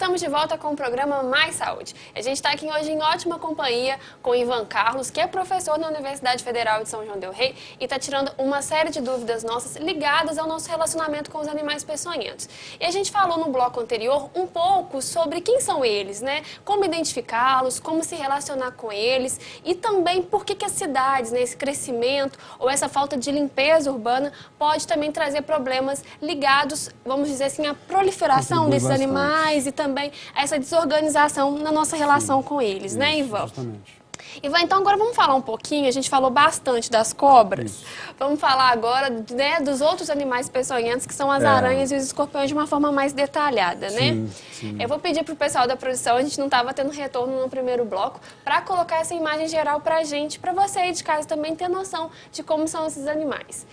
estamos de volta com o programa Mais Saúde. A gente está aqui hoje em ótima companhia com o Ivan Carlos, que é professor na Universidade Federal de São João del Rei e está tirando uma série de dúvidas nossas ligadas ao nosso relacionamento com os animais peçonhentos. E a gente falou no bloco anterior um pouco sobre quem são eles, né? Como identificá-los, como se relacionar com eles e também por que as cidades, né, esse crescimento ou essa falta de limpeza urbana pode também trazer problemas ligados, vamos dizer assim, à proliferação desses animais e também essa desorganização na nossa relação com eles, né, Ivan? Justamente. Ivan, então agora vamos falar um pouquinho, a gente falou bastante das cobras, vamos falar agora, né, dos outros animais peçonhentos, que são as aranhas e os escorpiões de uma forma mais detalhada, né? Sim. Eu vou pedir para o pessoal da produção, a gente não estava tendo retorno no primeiro bloco, para colocar essa imagem geral para a gente, para você aí de casa também ter noção de como são esses animais.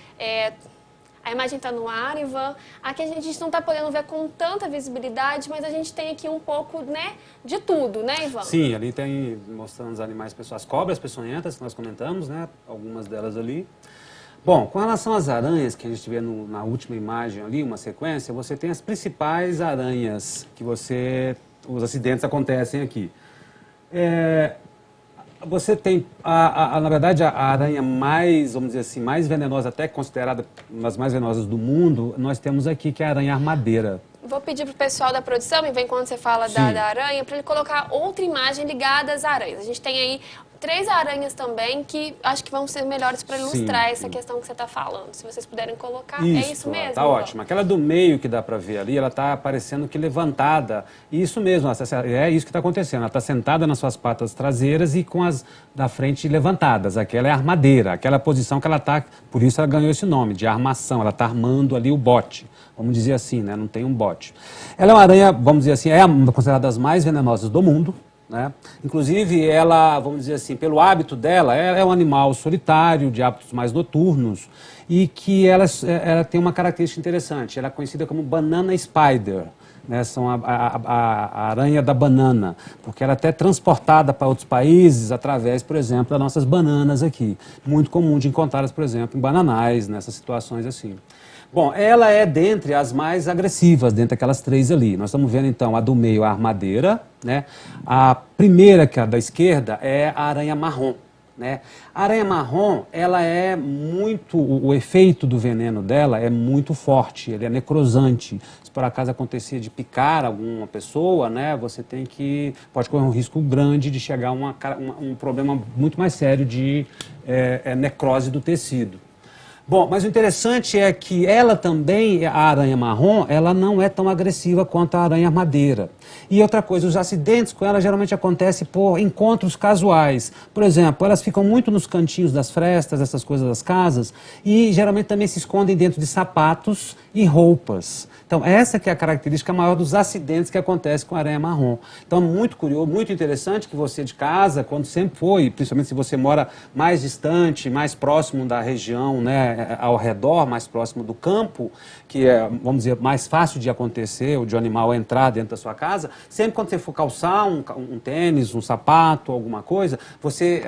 A imagem está no ar, Ivan. Aqui a gente não está podendo ver com tanta visibilidade, mas a gente tem aqui um pouco, né, de tudo, né, Ivan? Sim, ali tem mostrando os animais, as cobras peçonhentas que nós comentamos, né? Algumas delas ali. Bom, com relação às aranhas, que a gente vê na última imagem ali, uma sequência, você tem as principais aranhas que os acidentes acontecem aqui. Você tem, na verdade, a aranha mais, vamos dizer assim, mais venenosa, até considerada uma das mais venenosas do mundo, nós temos aqui, que é a aranha armadeira. Vou pedir para o pessoal da produção, e vem quando você fala da aranha, para ele colocar outra imagem ligada às aranhas. A gente tem aí 3 aranhas também que acho que vão ser melhores para ilustrar essa questão que você está falando. Se vocês puderem colocar, é isso mesmo? Tá ótimo. Aquela do meio que dá para ver ali, ela está parecendo que levantada. Isso mesmo, é isso que está acontecendo. Ela está sentada nas suas patas traseiras e com as da frente levantadas. Aquela é a armadeira, aquela posição que ela está, por isso ela ganhou esse nome, de armação. Ela está armando ali o bote, vamos dizer assim, né? Não tem um bote. Ela é uma aranha, vamos dizer assim, é considerada das mais venenosas do mundo. Né? Inclusive, ela, vamos dizer assim, pelo hábito dela, ela é um animal solitário, de hábitos mais noturnos, e que ela tem uma característica interessante. Ela é conhecida como banana spider, né? São a aranha da banana, porque ela é até transportada para outros países através, por exemplo, das nossas bananas aqui. Muito comum de encontrá-las, por exemplo, em bananais, nessas situações assim. Bom, ela é dentre as mais agressivas, dentre aquelas 3 ali. Nós estamos vendo, então, a do meio, a armadeira, né? A primeira, que é a da esquerda, é a aranha marrom, né? A aranha marrom, ela é muito... O efeito do veneno dela é muito forte, ele é necrosante. Se por acaso acontecer de picar alguma pessoa, né? Você pode correr um risco grande de chegar a um problema muito mais sério de necrose do tecido. Bom, mas o interessante é que ela também, a aranha marrom, ela não é tão agressiva quanto a aranha armadeira. E outra coisa, os acidentes com ela geralmente acontecem por encontros casuais. Por exemplo, elas ficam muito nos cantinhos das frestas, essas coisas das casas, e geralmente também se escondem dentro de sapatos e roupas. Então, essa que é a característica maior dos acidentes que acontecem com a aranha marrom. Então, muito curioso, muito interessante que você de casa, quando sempre foi, principalmente se você mora mais distante, mais próximo da região, né, ao redor, mais próximo do campo, que é, vamos dizer, mais fácil de acontecer, ou de um animal entrar dentro da sua casa, sempre quando você for calçar um tênis, um sapato, alguma coisa, você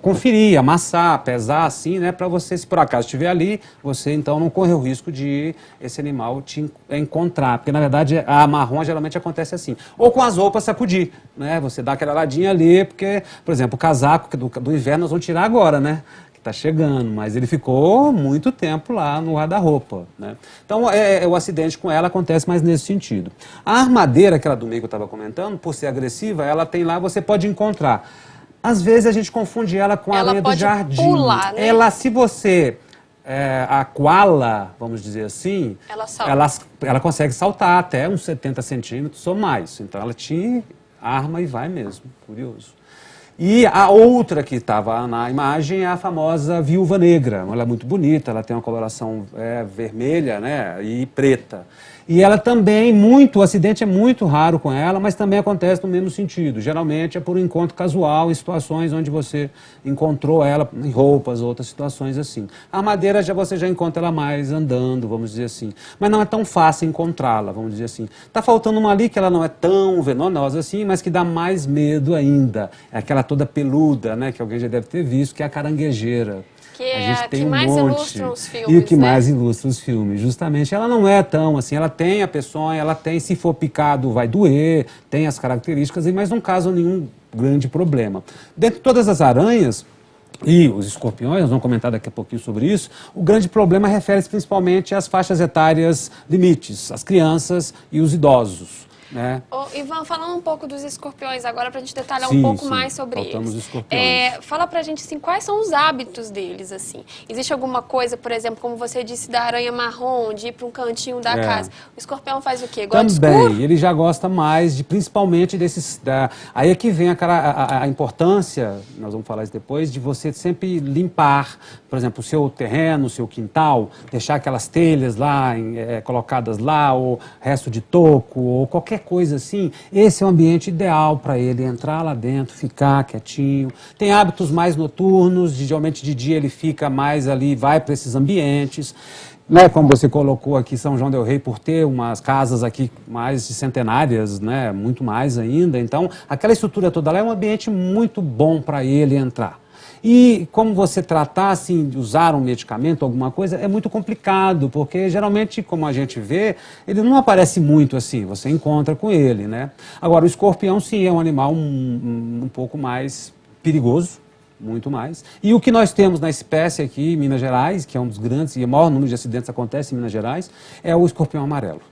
conferir, amassar, pesar assim, né, para você, se por acaso estiver ali, você então não correr o risco de esse animal te encontrar, porque na verdade a marrom geralmente acontece assim, ou com as roupas sacudir, né, você dá aquela ladinha ali, porque, por exemplo, o casaco do inverno nós vamos tirar agora, né, que está chegando, mas ele ficou muito tempo lá no guarda-roupa, né. Então o acidente com ela acontece mais nesse sentido. A armadeira, aquela do meio que eu estava comentando, por ser agressiva, ela tem lá, você pode encontrar. Às vezes a gente confunde ela com a aranha do jardim. Pular, né? Ela, se você a koala, vamos dizer assim, ela consegue saltar até uns 70 centímetros ou mais. Então ela te arma e vai mesmo, curioso. E a outra que estava na imagem é a famosa viúva negra. Ela é muito bonita, ela tem uma coloração vermelha, né, e preta. E ela também, o acidente é muito raro com ela, mas também acontece no mesmo sentido. Geralmente é por um encontro casual, em situações onde você encontrou ela em roupas, outras situações assim. A armadeira você já encontra ela mais andando, vamos dizer assim. Mas não é tão fácil encontrá-la, vamos dizer assim. Está faltando uma ali que ela não é tão venenosa assim, mas que dá mais medo ainda. É aquela toda peluda, né, que alguém já deve ter visto, que é a caranguejeira. Que é a que mais ilustra os filmes, e o que né? mais ilustra os filmes, justamente. Ela não é tão assim, ela tem a peçonha, ela tem, se for picado vai doer, tem as características, mas não causa nenhum grande problema. Dentre todas as aranhas e os escorpiões, nós vamos comentar daqui a pouquinho sobre isso, o grande problema refere-se principalmente às faixas etárias limites, as crianças e os idosos, né? Ô, Ivan, falando um pouco dos escorpiões agora, para a gente detalhar Sim, um pouco sim, mais sobre faltamos eles. os escorpiões. Fala pra gente, assim, quais são os hábitos deles, assim? Existe alguma coisa, por exemplo, como você disse, da aranha marrom, de ir para um cantinho da casa? O escorpião faz o quê? Gosta de escuro? Também, ele já gosta mais, principalmente desses... aí é que vem a importância, nós vamos falar isso depois, de você sempre limpar, por exemplo, o seu terreno, o seu quintal, deixar aquelas telhas lá, colocadas lá, ou resto de toco, ou qualquer coisa assim. Esse é o ambiente ideal para ele entrar lá dentro, ficar quietinho. Tem hábitos mais noturnos, geralmente de dia ele fica mais ali, vai para esses ambientes. Né, como você colocou aqui, São João del Rei, por ter umas casas aqui mais de centenárias, né, muito mais ainda. Então, aquela estrutura toda lá é um ambiente muito bom para ele entrar. E como você tratar, assim, de usar um medicamento, alguma coisa, é muito complicado, porque geralmente, como a gente vê, ele não aparece muito assim, você encontra com ele, né? Agora, o escorpião, sim, é um animal um pouco mais perigoso, muito mais. E o que nós temos na espécie aqui em Minas Gerais, que é um dos grandes e o maior número de acidentes acontece em Minas Gerais, é o escorpião amarelo.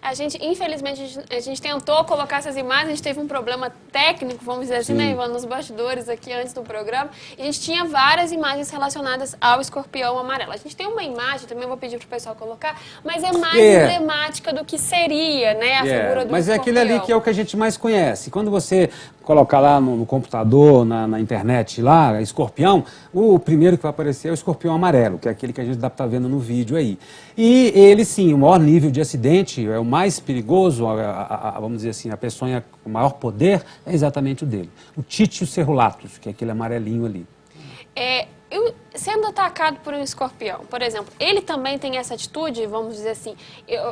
A gente, infelizmente, a gente tentou colocar essas imagens, a gente teve um problema técnico, vamos dizer assim, né, Ivan, nos bastidores aqui antes do programa, e a gente tinha várias imagens relacionadas ao escorpião amarelo. A gente tem uma imagem, também vou pedir para o pessoal colocar, mas é mais emblemática do que seria, né, a figura do mas escorpião. é aquele ali que é o que a gente mais conhece. Quando você colocar lá no computador, na internet, lá, escorpião, o primeiro que vai aparecer é o escorpião amarelo, que é aquele que a gente dá para estar vendo no vídeo aí. E ele, sim, o maior nível de acidente, é o mais perigoso, vamos dizer assim, a peçonha com maior poder, é exatamente o dele. O Títio cerulatus, que é aquele amarelinho ali. Sendo atacado por um escorpião, por exemplo, ele também tem essa atitude, vamos dizer assim,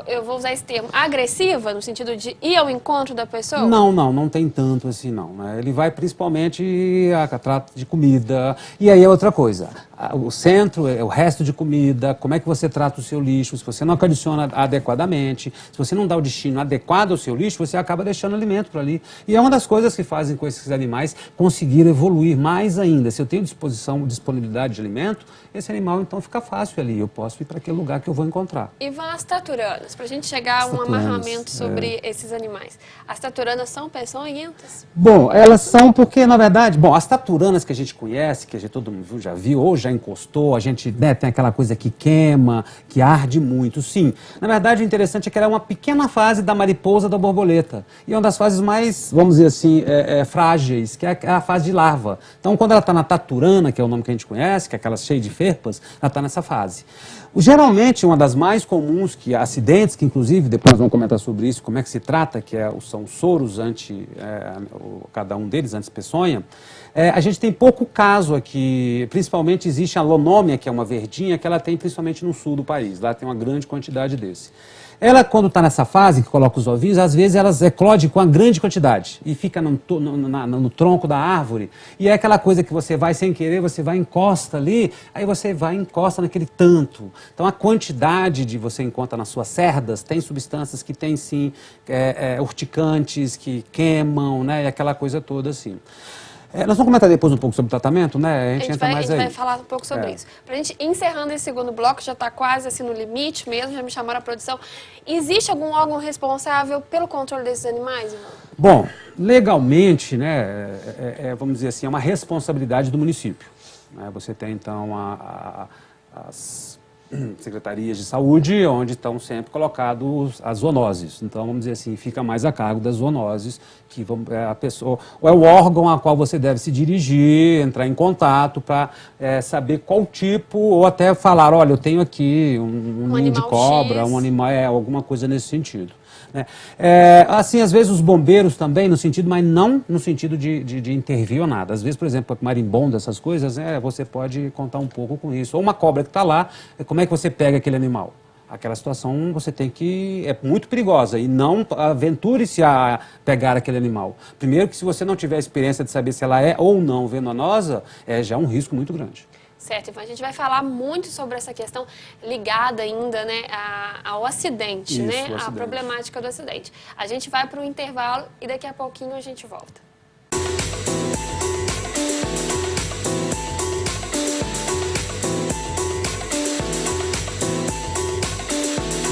eu vou usar esse termo, agressiva, no sentido de ir ao encontro da pessoa? Não tem tanto assim não, né? Ele vai principalmente a trato de comida, e aí é outra coisa, o centro é o resto de comida, como é que você trata o seu lixo, se você não condiciona adequadamente, se você não dá o destino adequado ao seu lixo, você acaba deixando alimento para ali. E é uma das coisas que fazem com esses animais conseguir evoluir mais ainda. Se eu tenho disponibilidade de alimento, esse animal então fica fácil ali, eu posso ir para aquele lugar que eu vou encontrar. E vão as taturanas, para a gente chegar a um amarramento sobre esses animais. As taturanas são peçonhentas? Bom, elas são porque, na verdade, as taturanas que a gente conhece, que todo mundo já viu ou já encostou, a gente, né, tem aquela coisa que queima, que arde muito, sim. Na verdade, o interessante é que ela é uma pequena fase da mariposa da borboleta. E é uma das fases mais, vamos dizer assim, frágeis, que é a fase de larva. Então, quando ela está na taturana, que é o nome que a gente conhece, que é aquela cheia de ferpas, ela está nessa fase. Geralmente, uma das mais comuns, acidentes, que inclusive, depois nós vamos comentar sobre isso, como é que se trata, que são os soros cada um deles, anti-peçonha, a gente tem pouco caso aqui, principalmente existe a lonômia, que é uma verdinha, que ela tem principalmente no sul do país, lá tem uma grande quantidade desse. Ela, quando está nessa fase, que coloca os ovinhos, às vezes elas eclodem com uma grande quantidade e fica no tronco da árvore. E é aquela coisa que você vai sem querer, você vai encosta ali, aí você vai e encosta naquele tanto. Então a quantidade de você encontra nas suas cerdas, tem substâncias que tem sim, urticantes, que queimam, né, e aquela coisa toda assim. Nós vamos comentar depois um pouco sobre o tratamento, né? A gente vai falar um pouco sobre isso. Para a gente encerrando esse segundo bloco, já está quase assim no limite mesmo, já me chamaram a produção. Existe algum órgão responsável pelo controle desses animais, Ivan? Bom, legalmente, né, vamos dizer assim, é uma responsabilidade do município. Né? Você tem, então, as secretarias de saúde, onde estão sempre colocadas as zoonoses. Então, vamos dizer assim, fica mais a cargo das zoonoses, que a pessoa, ou é o órgão a qual você deve se dirigir, entrar em contato para saber qual tipo, ou até falar, olha, eu tenho aqui um ninho de cobra, X. um animal, alguma coisa nesse sentido. Né? Assim, às vezes os bombeiros também, no sentido, mas não no sentido de intervir ou nada. Às vezes, por exemplo, marimbondo, essas coisas, você pode contar um pouco com isso. Ou uma cobra que está lá, como é que você pega aquele animal? Aquela situação você tem que... é muito perigosa e não aventure-se a pegar aquele animal. Primeiro que se você não tiver experiência de saber se ela é ou não venenosa, já é um risco muito grande. Certo, Ivan, a gente vai falar muito sobre essa questão ligada ainda, né, ao acidente, Isso, né, o a acidente. problemática do acidente. A gente vai para o intervalo e daqui a pouquinho a gente volta.